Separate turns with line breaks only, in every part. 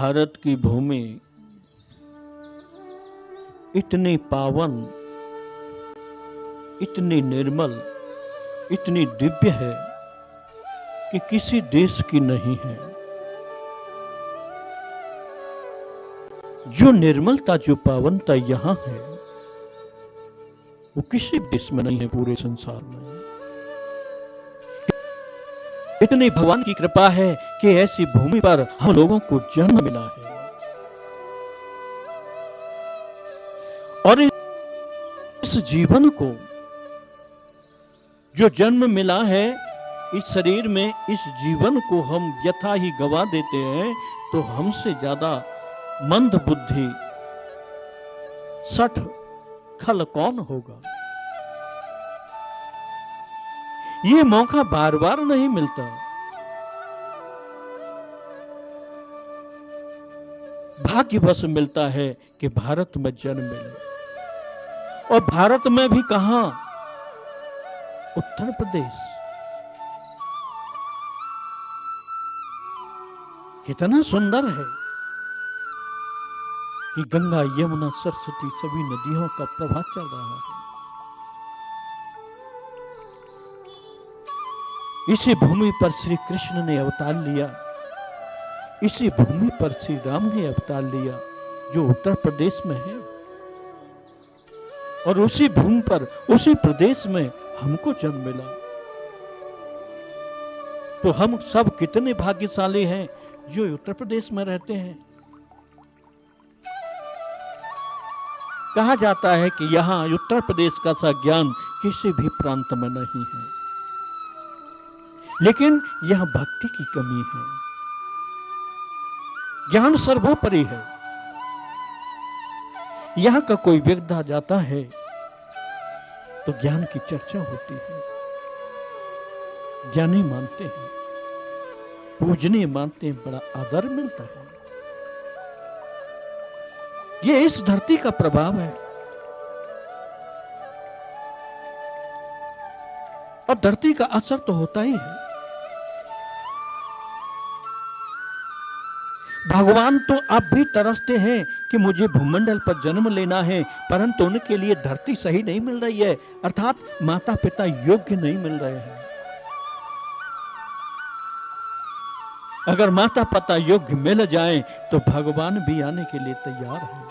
भारत की भूमि इतनी पावन, इतनी निर्मल, इतनी दिव्य है कि किसी देश की नहीं है। जो निर्मलता, जो पावनता यहां है, वो किसी देश में नहीं है पूरे संसार में। इतनी भगवान की कृपा है कि ऐसी भूमि पर हम लोगों को जन्म मिला है। और इस जीवन को, जो जन्म मिला है इस शरीर में, इस जीवन को हम यथा ही गवा देते हैं तो हमसे ज्यादा मंद बुद्धि, सठ खल कौन होगा। ये मौका बार बार नहीं मिलता। भाग्यवश मिलता है कि भारत में जन्म मिले। और भारत में भी कहां? उत्तर प्रदेश। कितना सुंदर है कि गंगा, यमुना, सरस्वती सभी नदियों का प्रवाह चल रहा है। इसी भूमि पर श्री कृष्ण ने अवतार लिया, इसी भूमि पर श्री राम ने अवतार लिया, जो उत्तर प्रदेश में है। और उसी भूमि पर, उसी प्रदेश में हमको जन्म मिला। तो हम सब कितने भाग्यशाली हैं जो उत्तर प्रदेश में रहते हैं। कहा जाता है कि यहां उत्तर प्रदेश का सा ज्ञान किसी भी प्रांत में नहीं है, लेकिन यहां भक्ति की कमी है। ज्ञान सर्वोपरि है। यहां का कोई व्यक्ति जाता है तो ज्ञान की चर्चा होती है, ज्ञानी मानते हैं, पूजनीय मानते हैं, बड़ा आदर मिलता है। ये इस धरती का प्रभाव है। और धरती का असर तो होता ही है। भगवान तो अब भी तरसते हैं कि मुझे भूमंडल पर जन्म लेना है, परंतु उनके लिए धरती सही नहीं मिल रही है, अर्थात माता पिता योग्य नहीं मिल रहे हैं। अगर माता पिता योग्य मिल जाएं तो भगवान भी आने के लिए तैयार है।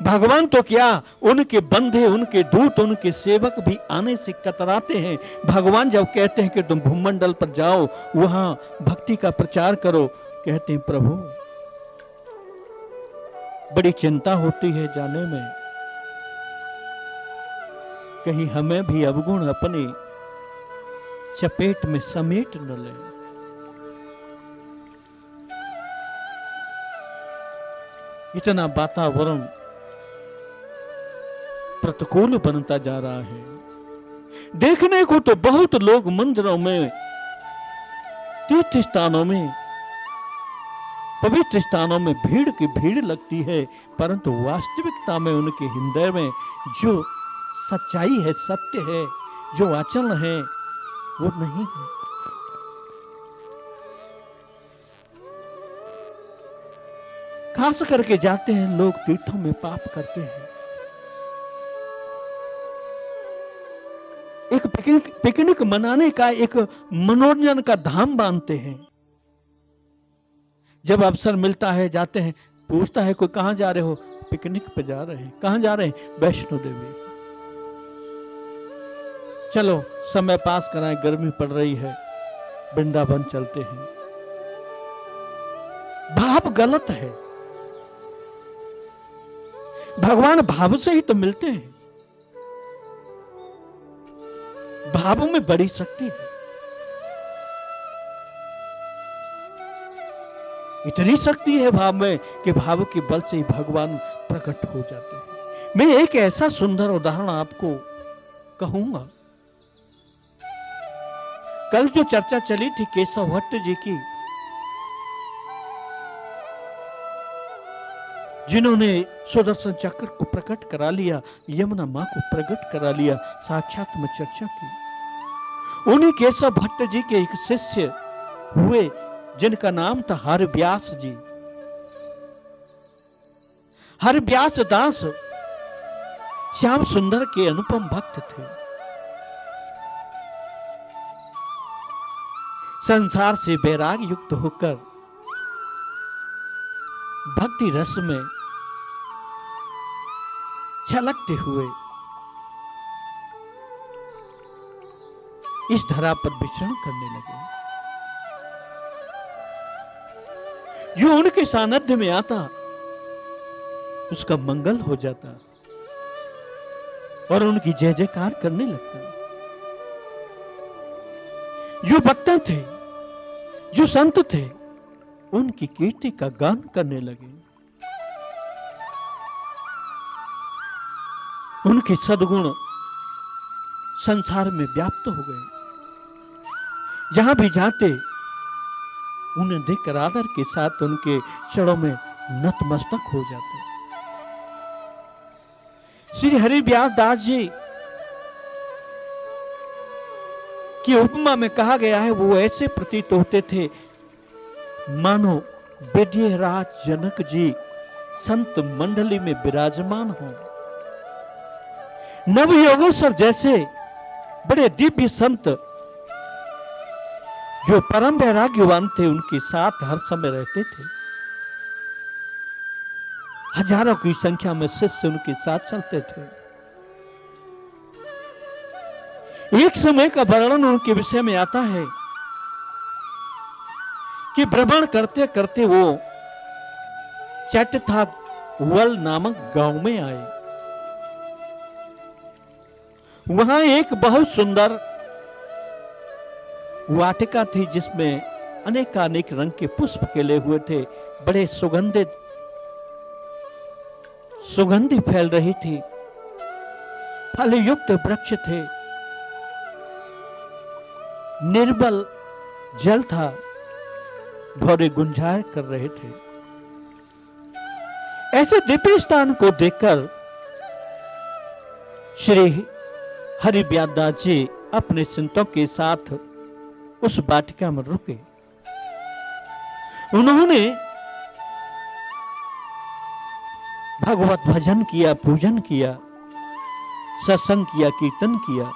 भगवान तो क्या, उनके बंधे, उनके दूत, उनके सेवक भी आने से कतराते हैं। भगवान जब कहते हैं कि तुम भूमंडल पर जाओ, वहां भक्ति का प्रचार करो, कहते हैं प्रभु बड़ी चिंता होती है जाने में, कहीं हमें भी अवगुण अपने चपेट में समेट न ले। इतना वातावरण प्रतिकूल बनता जा रहा है। देखने को तो बहुत लोग मंदिरों में, तीर्थ स्थानों में, पवित्र स्थानों में भीड़ की भीड़ लगती है, परंतु वास्तविकता में उनके हृदय में जो सच्चाई है, सत्य है, जो आचरण है, वो नहीं है। खास करके जाते हैं लोग तीर्थों में, पाप करते हैं। एक पिकनिक मनाने का, एक मनोरंजन का धाम बांधते हैं। जब अवसर मिलता है जाते हैं। पूछता है कोई, कहां जा रहे हो? पिकनिक पे जा रहे हैं। कहां जा रहे हैं? वैष्णो देवी। चलो समय पास कराएं, गर्मी पड़ रही है, वृंदावन चलते हैं। भाव गलत है। भगवान भाव से ही तो मिलते हैं। भाव में बड़ी शक्ति है। इतनी शक्ति है भाव में कि भाव के बल से ही भगवान प्रकट हो जाते हैं। मैं एक ऐसा सुंदर उदाहरण आपको कहूंगा। कल जो चर्चा चली थी केशव भट्ट जी की, जिन्होंने सुदर्शन चक्र को प्रकट करा लिया, यमुना मां को प्रकट करा लिया, साक्षात में चर्चा की। उन्हीं केशव भट्ट जी के एक शिष्य हुए जिनका नाम था हरव्यास जी। हरव्यास दास श्याम सुंदर के अनुपम भक्त थे। संसार से वैराग युक्त होकर भक्ति रस में छलकते हुए इस धरा पर विचरण करने लगे। जो उनके सानिध्य में आता उसका मंगल हो जाता और उनकी जय जयकार करने लगता। जो वक्ता थे, जो संत थे, उनकी कीर्ति का गान करने लगे। उनके सद्गुण संसार में व्याप्त हो गए। जहां भी जाते उन्हें देखकर आदर के साथ उनके चरणों में नतमस्तक हो जाते। श्री हरिव्यास दास जी की उपमा में कहा गया है, वो ऐसे प्रतीत होते थे मानो विद्यराज जनक जी संत मंडली में विराजमान हो। नवयोगेश्वर जैसे बड़े दिव्य संत जो परम वैराग्यवान थे, उनके साथ हर समय रहते थे। हजारों की संख्या में शिष्य उनके साथ चलते थे। एक समय का वर्णन उनके विषय में आता है कि भ्रमण करते करते वो चैत्यथा वल नामक गांव में आए। वहां एक बहुत सुंदर वाटिका थी जिसमें अनेकानेक रंग के पुष्प खिले हुए थे। बड़े सुगंधि फैल रही थी। फल युक्त वृक्ष थे। निर्मल जल था। भौरे गुंजार कर रहे थे। ऐसे दिव्य स्थान को देखकर श्री हरिव्यास दास जी अपने संतों के साथ उस वाटिका में रुके। उन्होंने भगवत भजन किया, पूजन किया, सत्संग किया, कीर्तन किया।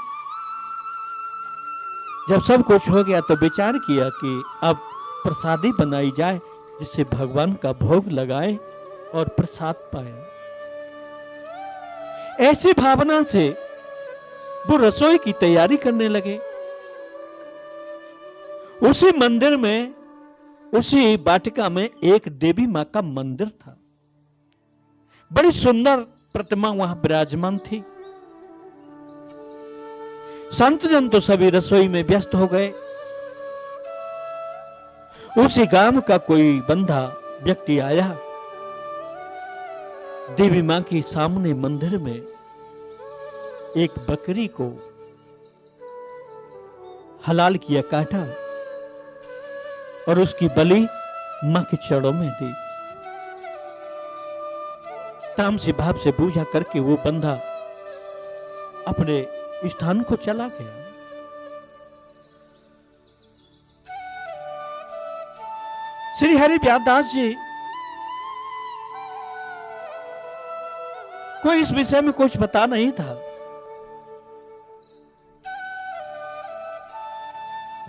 जब सब कुछ हो गया तो विचार किया कि अब प्रसादी बनाई जाए जिससे भगवान का भोग लगाए और प्रसाद पाए। ऐसी भावना से वो रसोई की तैयारी करने लगे। उसी मंदिर में, उसी वाटिका में एक देवी मां का मंदिर था। बड़ी सुंदर प्रतिमा वहां विराजमान थी। संत जन तो सभी रसोई में व्यस्त हो गए। उसी गांव का कोई बंधा व्यक्ति आया। देवी मां के सामने मंदिर में एक बकरी को हलाल किया, काटा और उसकी बलि मां के चरणों में दी। तामसी भाव से पूजा करके वो बंधा अपने स्थान को चला गया। श्री हरिव्यास दास जी को इस विषय में कुछ पता नहीं था।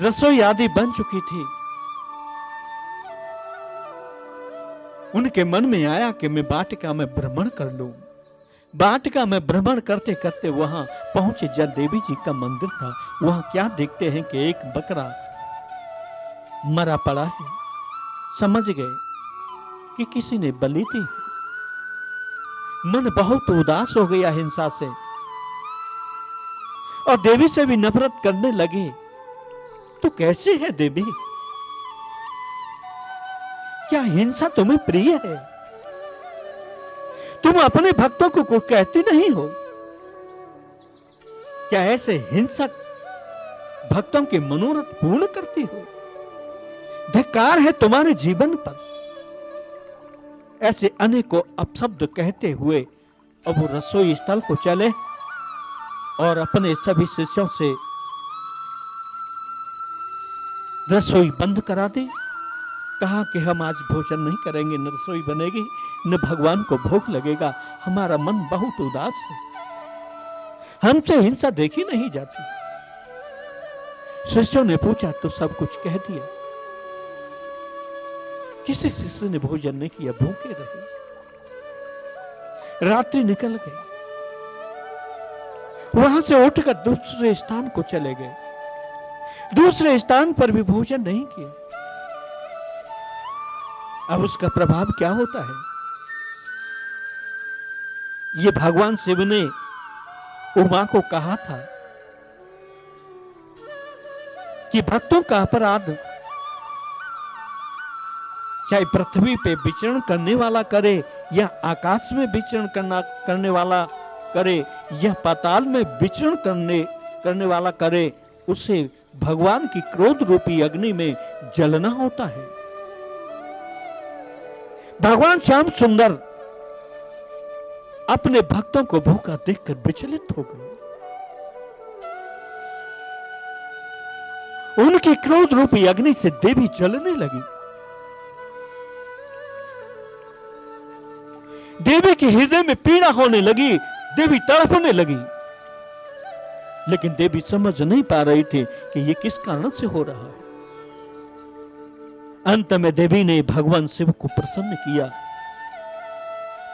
रसोई आदि बन चुकी थी। उनके मन में आया कि मैं वाटिका में भ्रमण कर लूं। वाटिका में भ्रमण करते करते वहां पहुंचे। जब देवी जी का मंदिर था, वहां क्या देखते हैं कि एक बकरा मरा पड़ा है। समझ गए कि किसी ने बलि दी। मन बहुत उदास हो गया हिंसा से और देवी से भी नफरत करने लगे। तो कैसे है देवी? क्या हिंसा तुम्हें प्रिय है? तुम अपने भक्तों को कहती नहीं हो? क्या ऐसे हिंसक भक्तों के मनोरथ पूर्ण करती हो? धिक्कार है तुम्हारे जीवन पर। ऐसे अनेकों अपशब्द कहते हुए अब वो रसोई स्थल को चले और अपने सभी शिष्यों से रसोई बंद करा दी कहा कि हम आज भोजन नहीं करेंगे, न रसोई बनेगी, न भगवान को भूख लगेगा, हमारा मन बहुत उदास है, हमसे हिंसा देखी नहीं जाती। शिष्यों ने पूछा तो सब कुछ कह दिया। किसी शिष्य ने भोजन नहीं किया, भूखे रहे। रात्रि निकल गई, वहां से उठकर दूसरे स्थान को चले गए। दूसरे स्थान पर भी भोजन नहीं किया। अब उसका प्रभाव क्या होता है? ये भगवान शिव ने उमा को कहा था कि भक्तों का अपराध चाहे पृथ्वी पे विचरण करने वाला करे या आकाश में विचरण करने वाला करे या पाताल में विचरण करने वाला करे, उसे भगवान की क्रोध रूपी अग्नि में जलना होता है। भगवान श्याम सुंदर अपने भक्तों को भूखा देखकर विचलित हो गए। उनकी क्रोध रूपी अग्नि से देवी जलने लगी। देवी के हृदय में पीड़ा होने लगी, देवी तड़पने लगी, लेकिन देवी समझ नहीं पा रही थी कि यह किस कारण से हो रहा है। अंत में देवी ने भगवान शिव को प्रसन्न किया।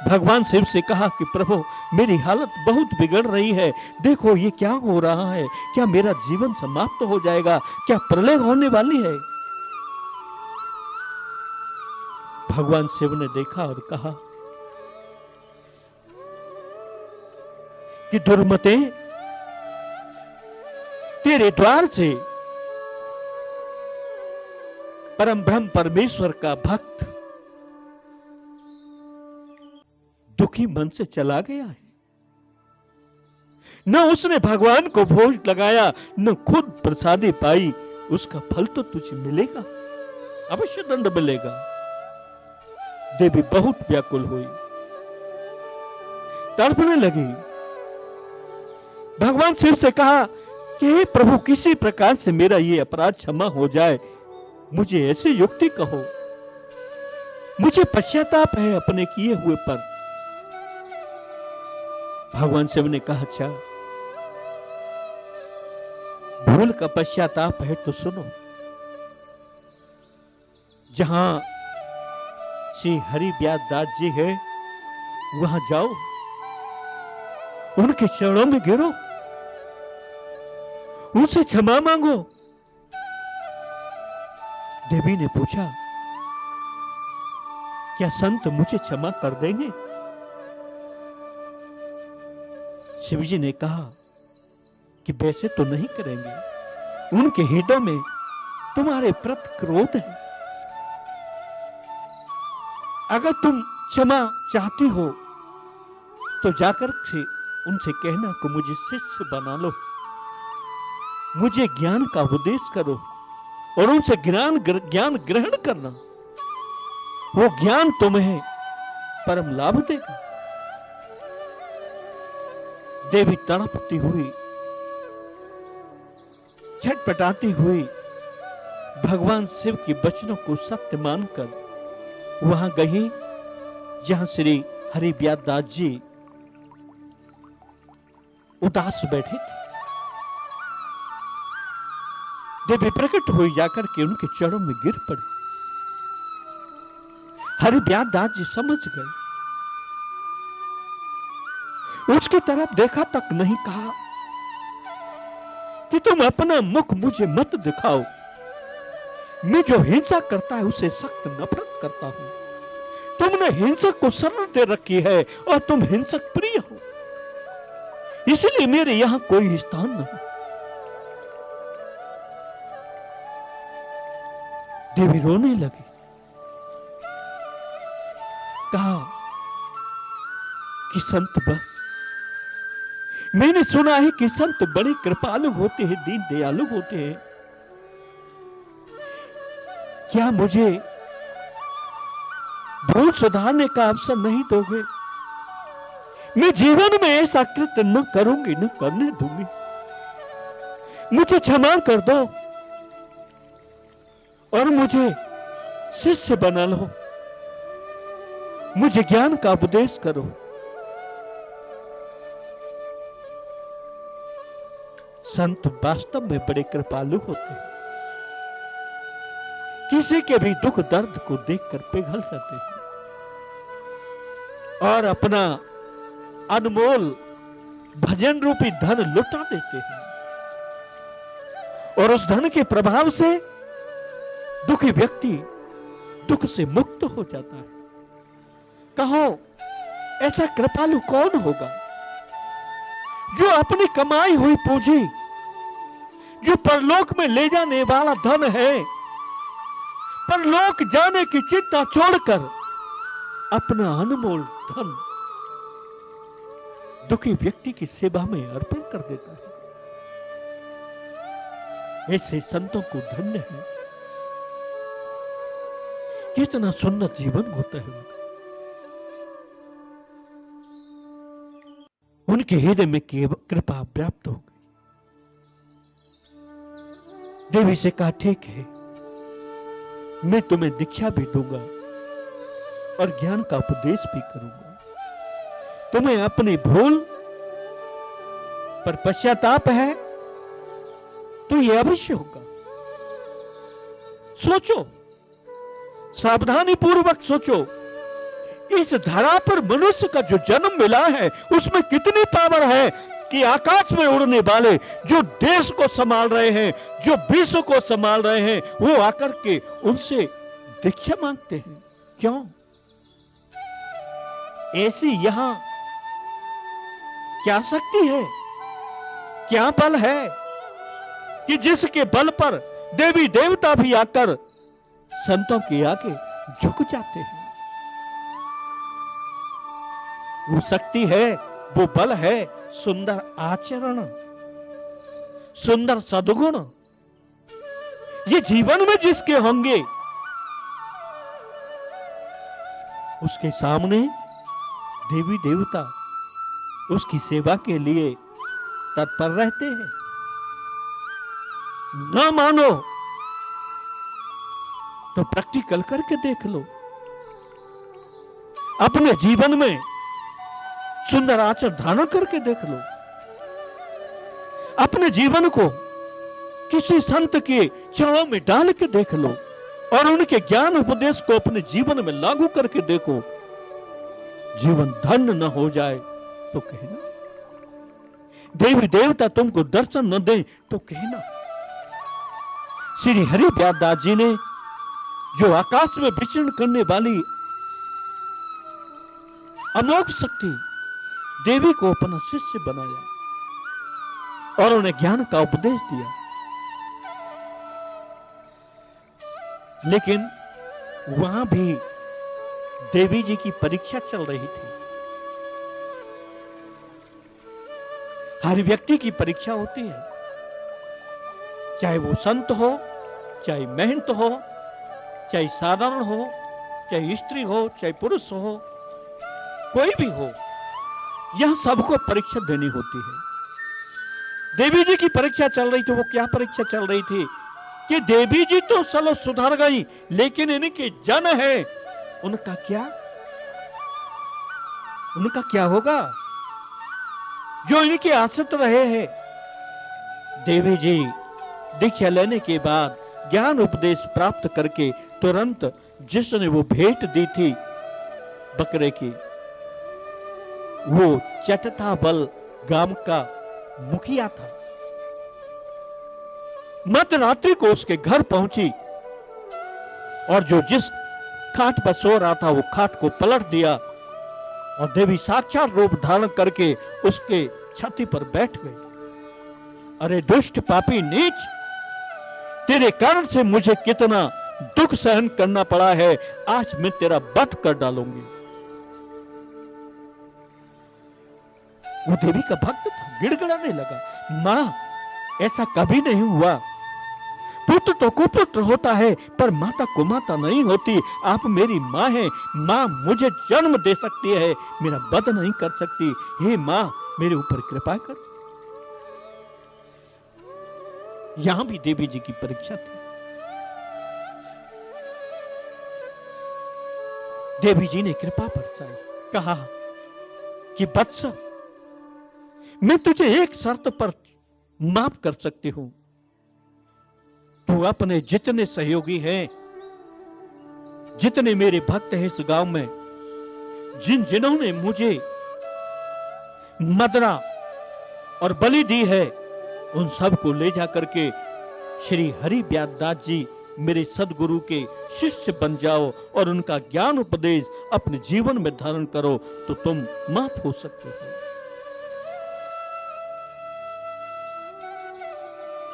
भगवान शिव से कहा कि प्रभु, मेरी हालत बहुत बिगड़ रही है, देखो ये क्या हो रहा है, क्या मेरा जीवन समाप्त हो जाएगा, क्या प्रलय होने वाली है? भगवान शिव ने देखा और कहा कि दुर्मते, तेरे द्वार से परम ब्रह्म परमेश्वर का भक्त दुखी मन से चला गया है। न उसने भगवान को भोज लगाया, न खुद प्रसादी पाई, उसका फल तो तुझे मिलेगा, अवश्य दंड मिलेगा। देवी बहुत व्याकुल हुई, तड़पने लगी। भगवान शिव से कहा कि हे प्रभु, किसी प्रकार से मेरा ये अपराध क्षमा हो जाए, मुझे ऐसी युक्ति कहो, मुझे पश्चाताप है अपने किए हुए पर। भगवान शिव ने कहा, अच्छा भूल का पश्चाताप है तो सुनो। जहां श्री हरि व्यास दास जी है वहां जाओ, उनके चरणों में गिरो, उनसे क्षमा मांगो। देवी ने पूछा, क्या संत मुझे क्षमा कर देंगे? शिवजी ने कहा कि वैसे तो नहीं करेंगे, उनके हृदय में तुम्हारे प्रति क्रोध है। अगर तुम क्षमा चाहती हो तो जाकर से उनसे कहना कि मुझे शिष्य बना लो, मुझे ज्ञान का उपदेश करो और उनसे ज्ञान ग्रहण करना, वो ज्ञान तुम्हें परम लाभ देगा। देवी तड़पती हुई, छटपटाती हुई भगवान शिव की वचनों को सत्य मानकर वहां गई जहां श्री हरि व्यास दास जी उदास बैठे थे। देवी प्रकट हुई, जाकर के उनके चरणों में गिर पड़ी। हरि व्यास दास जी समझ गए, उसकी तरफ देखा तक नहीं, कहा कि तुम अपना मुख मुझे मत दिखाओ, मैं जो हिंसा करता है उसे सख्त नफरत करता हूं। तुमने हिंसक को शरण दे रखी है और तुम हिंसक प्रिय हो, इसलिए मेरे यहां कोई स्थान नहीं। देवी रोने लगी, कहा कि संत बस, मैंने सुना है कि संत बड़े कृपालु होते हैं, दीन दयालु होते हैं, क्या मुझे भूल सुधारने का अवसर नहीं दोगे? मैं जीवन में ऐसा कृत्य न करूंगी, न करने दूंगी, मुझे क्षमा कर दो और मुझे शिष्य बना लो, मुझे ज्ञान का उपदेश करो। संत वास्तव में बड़े कृपालु होते हैं, किसी के भी दुख दर्द को देखकर पिघल जाते हैं और अपना अनमोल भजन रूपी धन लुटा देते हैं, और उस धन के प्रभाव से दुखी व्यक्ति दुख से मुक्त हो जाता है। कहो ऐसा कृपालु कौन होगा जो अपनी कमाई हुई पूंजी, जो परलोक में ले जाने वाला धन है, परलोक जाने की चिंता छोड़कर अपना अनमोल धन दुखी व्यक्ति की सेवा में अर्पण कर देता है। ऐसे संतों को धन्य है। कितना सुंदर जीवन होता है उनका। उनके हृदय में कृपा प्राप्त हो गई। देवी से कहा, ठीक है, मैं तुम्हें दीक्षा भी दूंगा और ज्ञान का उपदेश भी करूंगा। तुम्हें अपनी भूल पर पश्चाताप है तो यह अवश्य होगा। सोचो, सावधानी पूर्वक सोचो, इस धरा पर मनुष्य का जो जन्म मिला है उसमें कितनी पावर है कि आकाश में उड़ने वाले जो देश को संभाल रहे हैं, जो विश्व को संभाल रहे हैं, वो आकर के उनसे दीक्षा मांगते हैं। क्यों? ऐसी यहां क्या शक्ति है, क्या बल है कि जिसके बल पर देवी देवता भी आकर संतों के आगे झुक जाते हैं। वो शक्ति है, वो बल है, सुंदर आचरण, सुंदर सद्गुण। ये जीवन में जिसके होंगे उसके सामने देवी देवता उसकी सेवा के लिए तत्पर रहते हैं। ना मानो तो प्रैक्टिकल करके देख लो। अपने जीवन में सुंदर आचरण धारण करके देख लो। अपने जीवन को किसी संत के चरणों में डाल के देख लो और उनके ज्ञान उपदेश को अपने जीवन में लागू करके देखो। जीवन धन्य न हो जाए तो कहना, देवी देवता तुमको दर्शन न दे तो कहना। श्री हरि व्यासदास जी ने जो आकाश में विचरण करने वाली अमोघ शक्ति देवी को अपना शिष्य बनाया और उन्हें ज्ञान का उपदेश दिया, लेकिन वहां भी देवी जी की परीक्षा चल रही थी। हर व्यक्ति की परीक्षा होती है, चाहे वो संत हो, चाहे महंत हो, चाहे साधारण हो, चाहे स्त्री हो, चाहे पुरुष हो, कोई भी हो, यह सबको परीक्षा देनी होती है। देवी जी की परीक्षा चल रही थी। वो क्या परीक्षा चल रही थी कि देवी जी तो चलो सुधर गई, लेकिन इनके जन है, उनका क्या होगा जो इनके आश्रित रहे हैं। देवी जी दीक्षा लेने के बाद ज्ञान उपदेश प्राप्त करके तुरंत जिसने वो भेंट दी थी बकरे की, वो चटता बल गांव का मुखिया था। मध्यरात्रि को उसके घर पहुंची और जो जिस खाट पर सो रहा था वो खाट को पलट दिया और देवी साक्षात रूप धारण करके उसके छाती पर बैठ गई। अरे दुष्ट पापी नीच, तेरे कारण से मुझे कितना दुख सहन करना पड़ा है, आज मैं तेरा वध कर डालूंगी। वो देवी का भक्त था, गिड़गिड़ाने लगा, मां ऐसा कभी नहीं हुआ। पुत्र तो कुपुत्र होता है पर माता कुमाता नहीं होती। आप मेरी मां हैं, मां मुझे जन्म दे सकती है, मेरा वध नहीं कर सकती। हे मां मेरे ऊपर कृपा कर। यहां भी देवी जी की परीक्षा थी। देवी जी ने कृपा बरसाई, कहा कि वत्स, मैं तुझे एक शर्त पर माफ कर सकती हूं। तू अपने जितने सहयोगी हैं, जितने मेरे भक्त हैं इस गांव में, जिन्होंने मुझे मदरा और बलि दी है, उन सबको ले जा करके श्री हरि व्यासदास जी मेरे सदगुरु के शिष्य बन जाओ और उनका ज्ञान उपदेश अपने जीवन में धारण करो, तो तुम माफ हो सकते हो।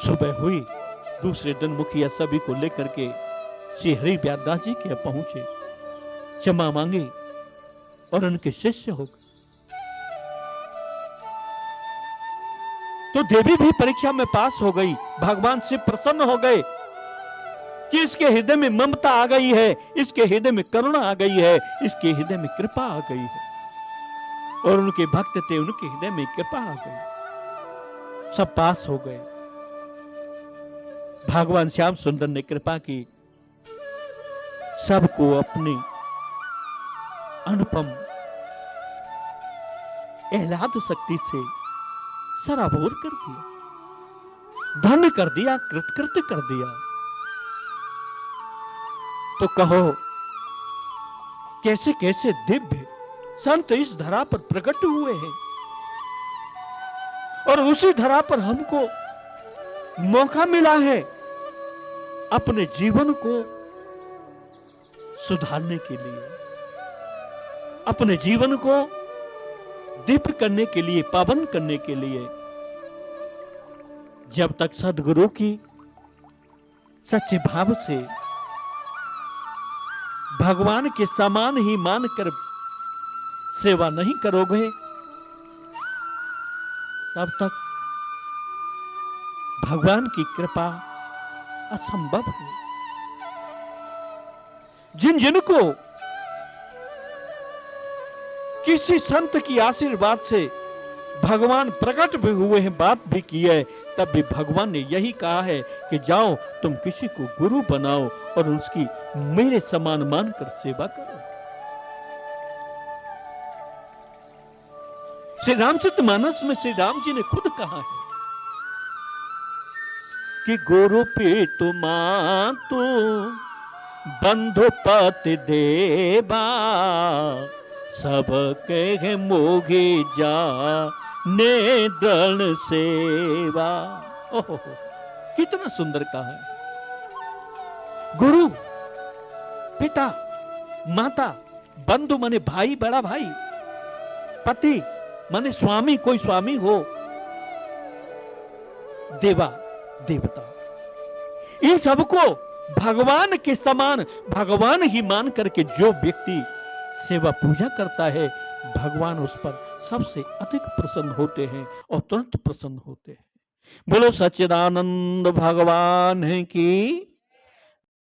सुबह हुई, दूसरे दिन मुखिया सभी को लेकर के श्री हरि व्यासदास जी के यहाँ पहुंचे, क्षमा मांगी और उनके शिष्य हो गए। तो देवी भी परीक्षा में पास हो गई। भगवान से प्रसन्न हो गए कि इसके हृदय में ममता आ गई है, इसके हृदय में करुणा आ गई है, इसके हृदय में कृपा आ गई है। और उनके भक्त थे, उनके हृदय में कृपा आ गई, सब पास हो गए। भगवान श्याम सुंदर ने कृपा की, सबको अपनी अनुपम आह्लाद शक्ति से सराबोर कर दिया, धन्य कर दिया, कृतकृत्य कर दिया। तो कहो, कैसे कैसे दिव्य संत इस धरा पर प्रकट हुए हैं, और उसी धरा पर हमको मौका मिला है अपने जीवन को सुधारने के लिए, अपने जीवन को दिव्य करने के लिए, पावन करने के लिए। जब तक सदगुरु की सच्चे भाव से भगवान के समान ही मानकर सेवा नहीं करोगे, तब तक भगवान की कृपा असंभव है। जिनको किसी संत की आशीर्वाद से भगवान प्रकट भी हुए हैं, बात भी की है, तब भी भगवान ने यही कहा है कि जाओ तुम किसी को गुरु बनाओ और उसकी मेरे समान मानकर सेवा करो। श्री रामचरितमानस में श्री राम जी ने खुद कहा है कि गुरु पीतु मातु बंधु पति देवा, सब कहे मोगे जा ने दृढ़ सेवा। ओहो, कितना सुंदर कहा है। गुरु, पिता, माता, बंधु माने भाई, बड़ा भाई, पति माने स्वामी, कोई स्वामी हो, देवा, देवता, इन सबको भगवान के समान, भगवान ही मान करके जो व्यक्ति सेवा पूजा करता है, भगवान उस पर सबसे अधिक प्रसन्न होते हैं और तुरंत प्रसन्न होते हैं। बोलो सच्चिदानंद भगवान की